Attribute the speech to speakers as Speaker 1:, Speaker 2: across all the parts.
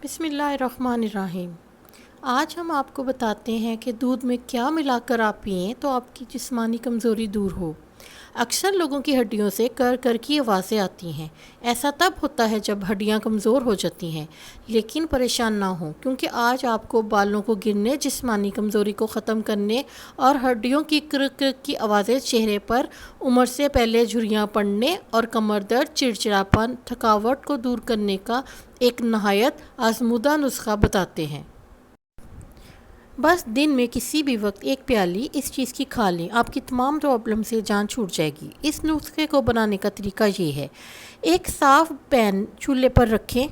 Speaker 1: بسم اللہ الرحمن الرحیم۔ آج ہم آپ کو بتاتے ہیں کہ دودھ میں کیا ملا کر آپ پئیں تو آپ کی جسمانی کمزوری دور ہو۔ اکثر لوگوں کی ہڈیوں سے کر کر کی آوازیں آتی ہیں۔ ایسا تب ہوتا ہے جب ہڈیاں کمزور ہو جاتی ہیں، لیکن پریشان نہ ہوں، کیونکہ آج آپ کو بالوں کو گرنے، جسمانی کمزوری کو ختم کرنے اور ہڈیوں کی کرک کرک کی آوازیں، چہرے پر عمر سے پہلے جھریاں پڑنے اور کمر درد، چڑچڑاپن، تھکاوٹ کو دور کرنے کا ایک نہایت آزمودہ نسخہ بتاتے ہیں۔ بس دن میں کسی بھی وقت ایک پیالی اس چیز کی کھا لیں، آپ کی تمام پرابلم سے جان چھوٹ جائے گی۔ اس نسخے کو بنانے کا طریقہ یہ ہے: ایک صاف پین چولہے پر رکھیں،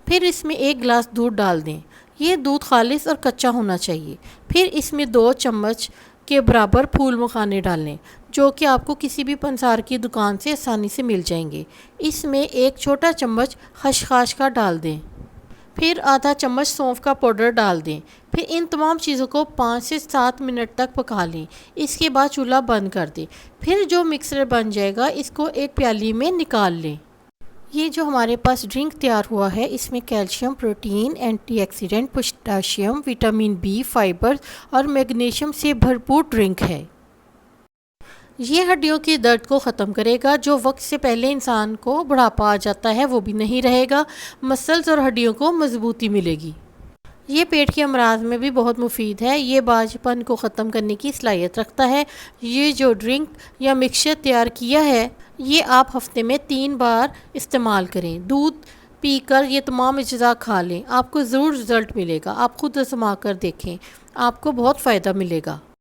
Speaker 1: پھر اس میں 1 گلاس دودھ ڈال دیں۔ یہ دودھ خالص اور کچا ہونا چاہیے۔ پھر اس میں 2 چمچ کے برابر پھول مکھانے ڈالیں، جو کہ آپ کو کسی بھی پنسار کی دکان سے آسانی سے مل جائیں گے۔ اس میں 1 چھوٹا چمچ خسخاس کا ڈال دیں۔ پھر آدھا چمچ سونف کا پاؤڈر ڈال دیں۔ پھر ان تمام چیزوں کو 5 سے 7 منٹ تک پکا لیں۔ اس کے بعد چولہا بند کر دیں۔ پھر جو مکسر بن جائے گا اس کو ایک پیالی میں نکال لیں۔ یہ جو ہمارے پاس ڈرنک تیار ہوا ہے، اس میں calcium, protein, antioxidant, potassium, vitamin B, fibre اور میگنیشیم سے بھرپور ڈرنک ہے۔ یہ ہڈیوں کے درد کو ختم کرے گا۔ جو وقت سے پہلے انسان کو بڑھاپا آ جاتا ہے وہ بھی نہیں رہے گا۔ مسلز اور ہڈیوں کو مضبوطی ملے گی۔ یہ پیٹ کے امراض میں بھی بہت مفید ہے۔ یہ باجھ پن کو ختم کرنے کی صلاحیت رکھتا ہے۔ یہ جو ڈرنک یا مکسچر تیار کیا ہے، یہ آپ ہفتے میں 3 بار استعمال کریں۔ دودھ پی کر یہ تمام اجزاء کھا لیں، آپ کو ضرور رزلٹ ملے گا۔ آپ خود آزما کر دیکھیں، آپ کو بہت فائدہ ملے گا۔